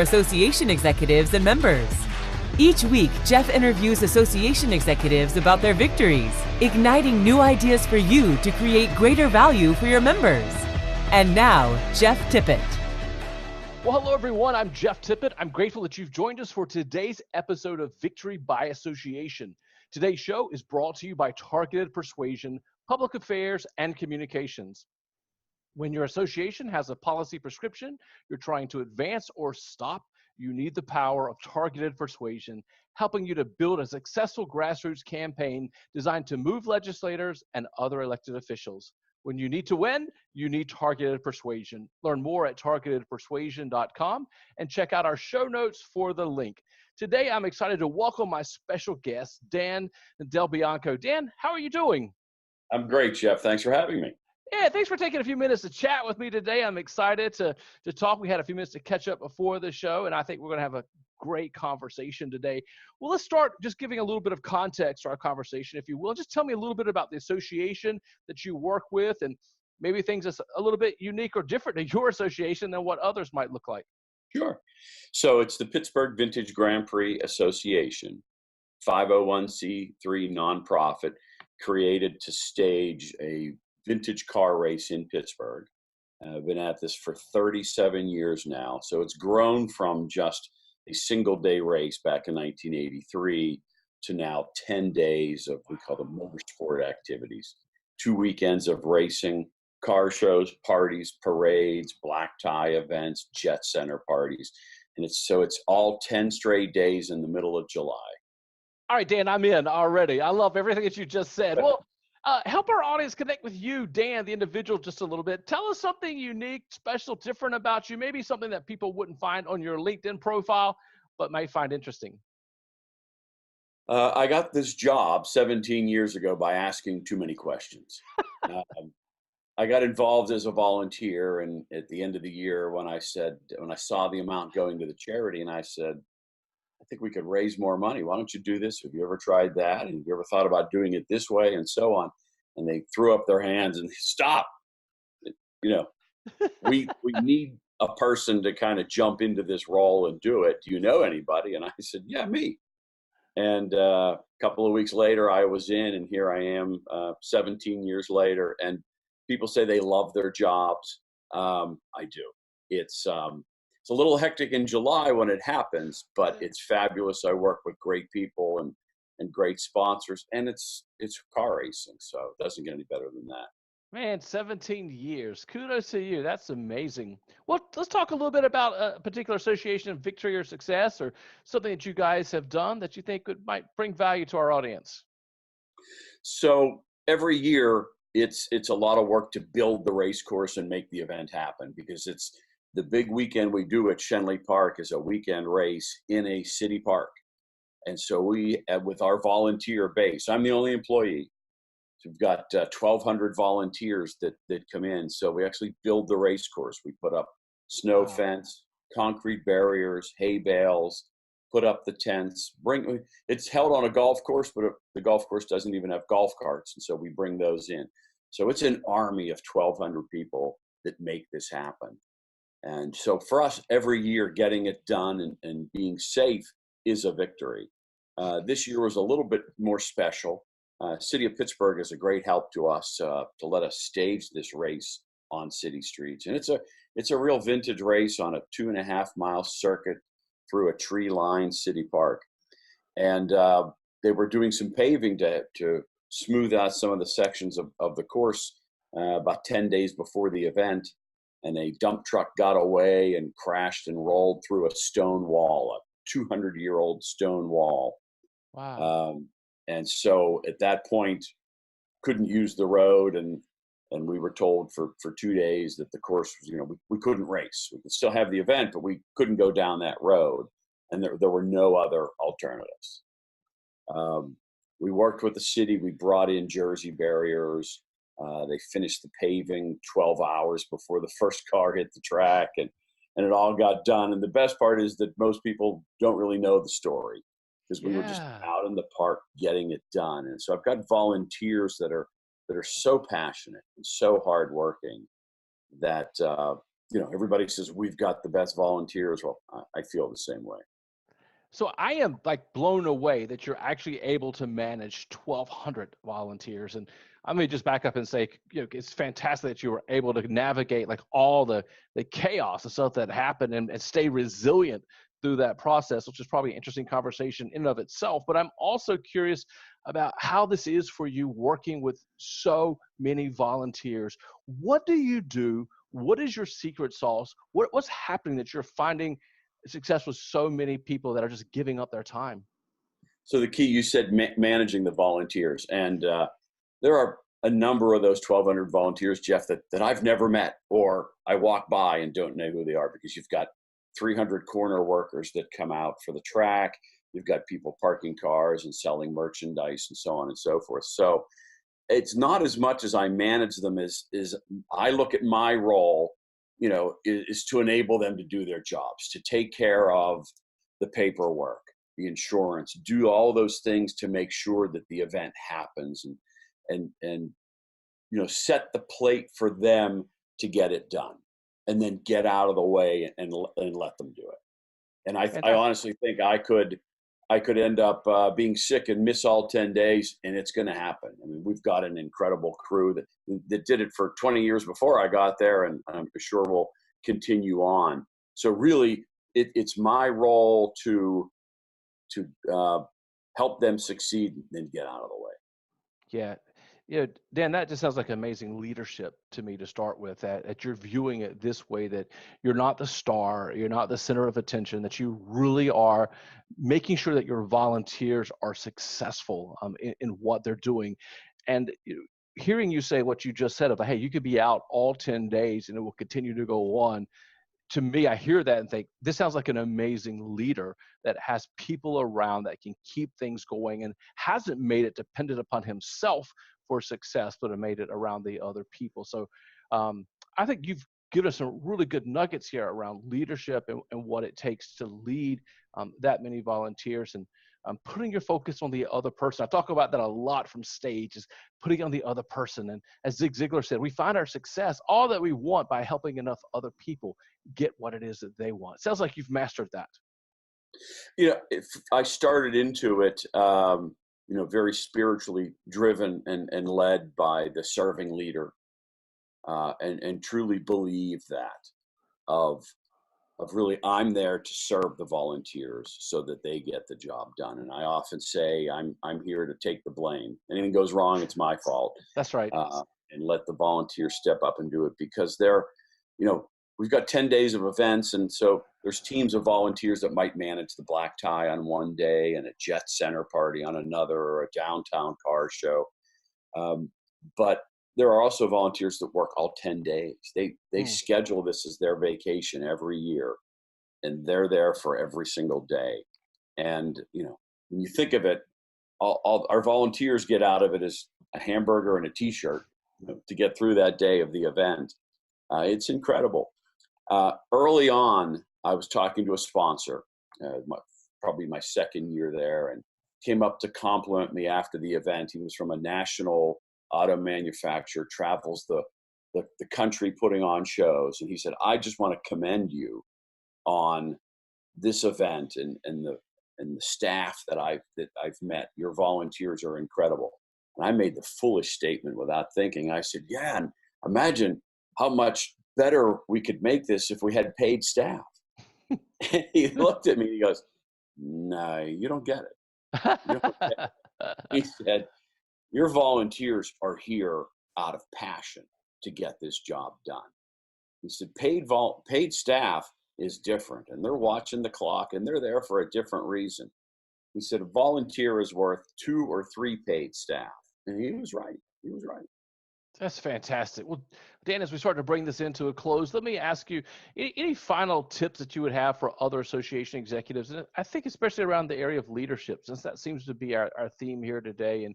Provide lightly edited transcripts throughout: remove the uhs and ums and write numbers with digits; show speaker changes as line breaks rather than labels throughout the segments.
association executives and members. Each week, Jeff interviews association executives about their victories, igniting new ideas for you to create greater value for your members. And now, Jeff Tippett.
Well, hello, everyone. I'm Jeff Tippett. I'm grateful that you've joined us for today's episode of Victory by Association. Today's show is brought to you by Targeted Persuasion, Public Affairs, and Communications. When your association has a policy prescription you're trying to advance or stop, you need the power of targeted persuasion, helping you to build a successful grassroots campaign designed to move legislators and other elected officials. When you need to win, you need targeted persuasion. Learn more at targetedpersuasion.com and check out our show notes for the link. Today, I'm excited to welcome my special guest, Dan DelBianco. Dan, how are you doing?
I'm great, Jeff. Thanks for having me.
Yeah, thanks for taking a few minutes to chat with me today. I'm excited to talk. We had a few minutes to catch up before the show, and I think we're going to have a great conversation today. Well, let's start just giving a little bit of context to our conversation, if you will. Just tell me a little bit about the association that you work with and maybe things that's a little bit unique or different to your association than what others might look like.
Sure. So it's the Pittsburgh Vintage Grand Prix Association, 501c3 nonprofit, created to stage a vintage car race in Pittsburgh. I've been at this for 37 years now. So it's grown from just a single day race back in 1983 to now 10 days of, we call them motorsport activities, 2 weekends of racing, car shows, parties, parades, black tie events, jet center parties. And it's all 10 straight days in the middle of July.
All right, Dan, I'm in already. I love everything that you just said. Well, help our audience connect with you, Dan, the individual, just a little bit. Tell us something unique, special, different about you, maybe something that people wouldn't find on your LinkedIn profile, but might find interesting.
I got this job 17 years ago by asking too many questions. I got involved as a volunteer, and at the end of the year, when I saw the amount going to the charity, and I said, I think we could raise more money. Why don't you do this? Have you ever tried that? And have you ever thought about doing it this way, and so on? And they threw up their hands and stop. We need a person to kind of jump into this role and do it. Do you know anybody? And I said, yeah, me. And a couple of weeks later, I was in, and here I am 17 years later. And people say they love their jobs. I do. It's a little hectic in July when it happens, but it's fabulous. I work with great people and great sponsors, and it's car racing, so it doesn't get any better than that.
Man, 17 years. Kudos to you. That's amazing. Well, let's talk a little bit about a particular association of victory or success, or something that you guys have done that you think might bring value to our audience.
So every year, it's a lot of work to build the race course and make the event happen, because it's the big weekend we do at Shenley Park is a weekend race in a city park. And so we, with our volunteer base, I'm the only employee. So we've got 1,200 volunteers that come in. So we actually build the race course. We put up snow fence, concrete barriers, hay bales, put up the tents. It's held on a golf course, but the golf course doesn't even have golf carts. And so we bring those in. So it's an army of 1,200 people that make this happen. And so for us, every year, getting it done and being safe is a victory. This year was a little bit more special. City of Pittsburgh is a great help to us to let us stage this race on city streets. And it's a real vintage race on a 2.5-mile circuit through a tree-lined city park. And they were doing some paving to smooth out some of the sections of the course about 10 days before the event. And a dump truck got away and crashed and rolled through a stone wall, a 200-year-old stone wall.
Wow.
And so at that point, couldn't use the road, and we were told for 2 days that the course was, we couldn't race. We could still have the event, but we couldn't go down that road, and there were no other alternatives. We worked with the city. We brought in Jersey barriers. They finished the paving 12 hours before the first car hit the track, and it all got done. And the best part is that most people don't really know the story, because we were just out in the park getting it done. And so I've got volunteers that are so passionate and so hardworking that everybody says we've got the best volunteers. Well, I feel the same way.
So I am like blown away that you're actually able to manage 1,200 volunteers. And I may just back up and say, it's fantastic that you were able to navigate like all the chaos and stuff that happened and stay resilient through that process, which is probably an interesting conversation in and of itself. But I'm also curious about how this is for you working with so many volunteers. What do you do? What is your secret sauce? What's happening that you're finding success with so many people that are just giving up their time?
So the key, you said managing the volunteers, and there are a number of those 1,200 volunteers, Jeff, that I've never met, or I walk by and don't know who they are, because you've got 300 corner workers that come out for the track. You've got people parking cars and selling merchandise and so on and so forth. So it's not as much as I manage them as I look at my role, is to enable them to do their jobs, to take care of the paperwork, the insurance, do all those things to make sure that the event happens, and set the plate for them to get it done, and then get out of the way and let them do it. And I honestly think I could end up being sick and miss all 10 days, and it's going to happen. I mean, we've got an incredible crew that did it for 20 years before I got there, and I'm sure we'll continue on. So really, it's my role to help them succeed and then get out of the way.
Yeah. Yeah, Dan, that just sounds like amazing leadership to me to start with, that you're viewing it this way, that you're not the star, you're not the center of attention, that you really are making sure that your volunteers are successful in what they're doing. And hearing you say what you just said about, hey, you could be out all 10 days and it will continue to go on. To me, I hear that and think, this sounds like an amazing leader that has people around that can keep things going and hasn't made it dependent upon himself for success, but have made it around the other people. So I think you've given us some really good nuggets here around leadership and what it takes to lead that many volunteers, and putting your focus on the other person. I talk about that a lot from stage, is putting on the other person. And as Zig Ziglar said, we find our success, all that we want, by helping enough other people get what it is that they want. It sounds like you've mastered that.
If I started into it, very spiritually driven and led by the serving leader, and truly believe that of really, I'm there to serve the volunteers so that they get the job done. And I often say I'm here to take the blame. Anything goes wrong, it's my fault.
That's right.
And let the volunteers step up and do it, because we've got 10 days of events, and so there's teams of volunteers that might manage the black tie on one day and a jet center party on another, or a downtown car show. But there are also volunteers that work all 10 days. They schedule this as their vacation every year, and they're there for every single day. And when you think of it, all our volunteers get out of it is a hamburger and a T-shirt to get through that day of the event. It's incredible. Early on, I was talking to a sponsor, probably my second year there, and came up to compliment me after the event. He was from a national auto manufacturer, travels the country putting on shows. And he said, I just want to commend you on this event and the staff that I've met. Your volunteers are incredible. And I made the foolish statement without thinking. I said, yeah, and imagine how much better we could make this if we had paid staff. And he looked at me and he goes, no, you don't get it. You don't get it. He said, your volunteers are here out of passion to get this job done. He said, paid staff is different, and they're watching the clock, and they're there for a different reason. He said, a volunteer is worth 2 or 3 paid staff. And he was right. He was right.
That's fantastic. Well, Dan, as we start to bring this into a close, let me ask you any final tips that you would have for other association executives? And I think especially around the area of leadership, since that seems to be our theme here today, and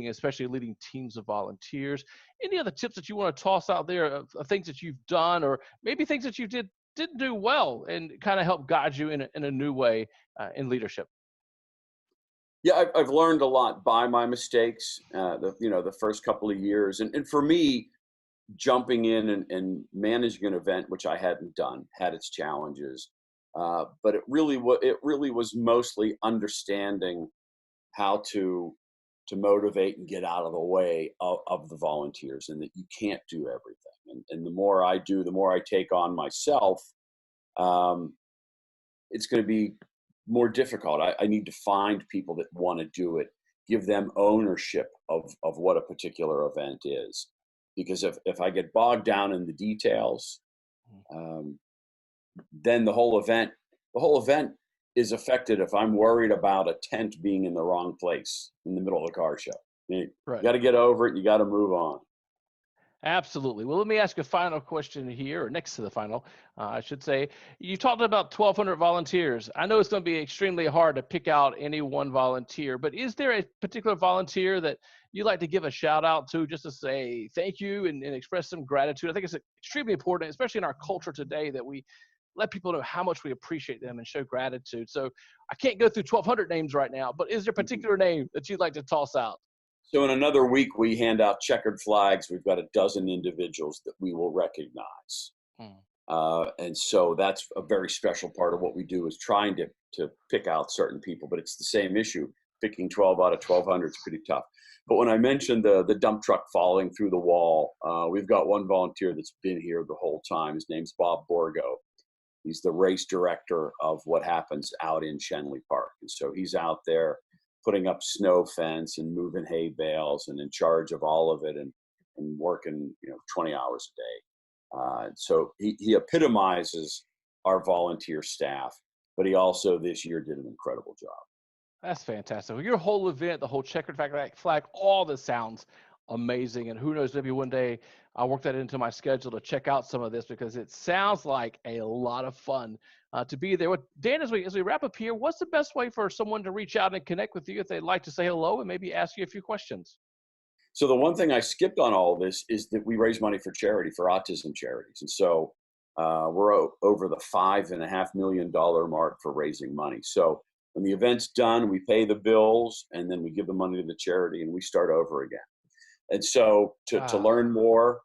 especially leading teams of volunteers. Any other tips that you want to toss out there of things that you've done, or maybe things that you didn't do well and kind of help guide you in a new way in leadership?
Yeah, I've learned a lot by my mistakes. The first couple of years, and for me, jumping in and managing an event, which I hadn't done, had its challenges. But it really was mostly understanding how to motivate and get out of the way of the volunteers, and that you can't do everything. And the more I do, the more I take on myself, it's going to be more difficult. I need to find people that want to do it, give them ownership of what a particular event is. Because if I get bogged down in the details, then the whole event is affected if I'm worried about a tent being in the wrong place in the middle of the car show. You got to get over it. You got to move on.
Absolutely. Well, let me ask a final question here, or next to the final, I should say. You talked about 1,200 volunteers. I know it's going to be extremely hard to pick out any one volunteer, but is there a particular volunteer that you'd like to give a shout out to, just to say thank you and express some gratitude? I think it's extremely important, especially in our culture today, that we let people know how much we appreciate them and show gratitude. So I can't go through 1,200 names right now, but is there a particular name that you'd like to toss out?
So in another week, we hand out checkered flags. We've got 12 individuals that we will recognize. And so that's a very special part of what we do, is trying to pick out certain people, but it's the same issue. Picking 12 out of 1,200 is pretty tough. But when I mentioned the dump truck falling through the wall, we've got one volunteer that's been here the whole time. His name's Bob Borgo. He's the race director of what happens out in Shenley Park. And so he's out there putting up snow fence and moving hay bales and in charge of all of it, and working 20 hours a day. So he epitomizes our volunteer staff, but he also this year did an incredible job.
That's fantastic. Well, your whole event, the whole checkered flag, all this sounds amazing. And who knows, maybe one day I'll work that into my schedule to check out some of this, because it sounds like a lot of fun to be there. Dan, as we wrap up here, what's the best way for someone to reach out and connect with you if they'd like to say hello and maybe ask you a few questions?
So the one thing I skipped on all of this is that we raise money for charity, for autism charities. And so we're over the $5.5 million mark for raising money. So when the event's done, we pay the bills, and then we give the money to the charity, and we start over again. And so to learn more,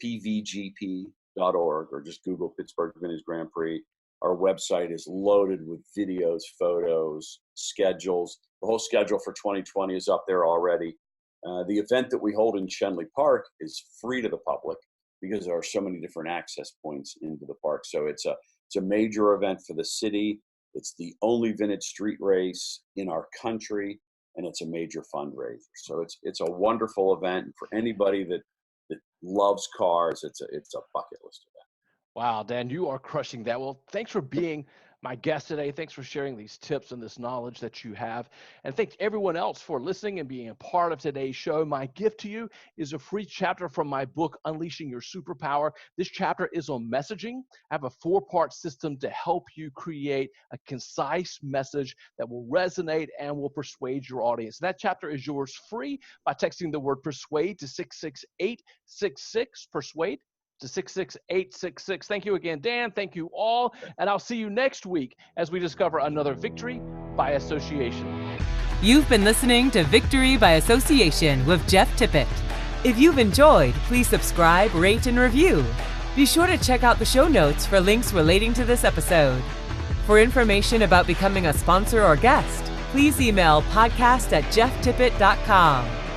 pvgp.org, or just Google Pittsburgh Vintage Grand Prix. Our website is loaded with videos, photos, schedules. The whole schedule for 2020 is up there already. The event that we hold in Shenley Park is free to the public because there are so many different access points into the park. So it's a major event for the city. It's the only vintage street race in our country, and it's a major fundraiser. So it's a wonderful event. And for anybody that loves cars, it's a bucket list event.
Wow, Dan, you are crushing that. Well, thanks for being my guest today. Thanks for sharing these tips and this knowledge that you have. And thanks everyone else for listening and being a part of today's show. My gift to you is a free chapter from my book, Unleashing Your Superpower. This chapter is on messaging. I have a 4-part system to help you create a concise message that will resonate and will persuade your audience. That chapter is yours free by texting the word persuade to 66866, persuade to 66866. Thank you again, Dan. Thank you all. And I'll see you next week as we discover another victory by association.
You've been listening to Victory by Association with Jeff Tippett. If you've enjoyed, please subscribe, rate, and review. Be sure to check out the show notes for links relating to this episode. For information about becoming a sponsor or guest, please email podcast@jefftippett.com.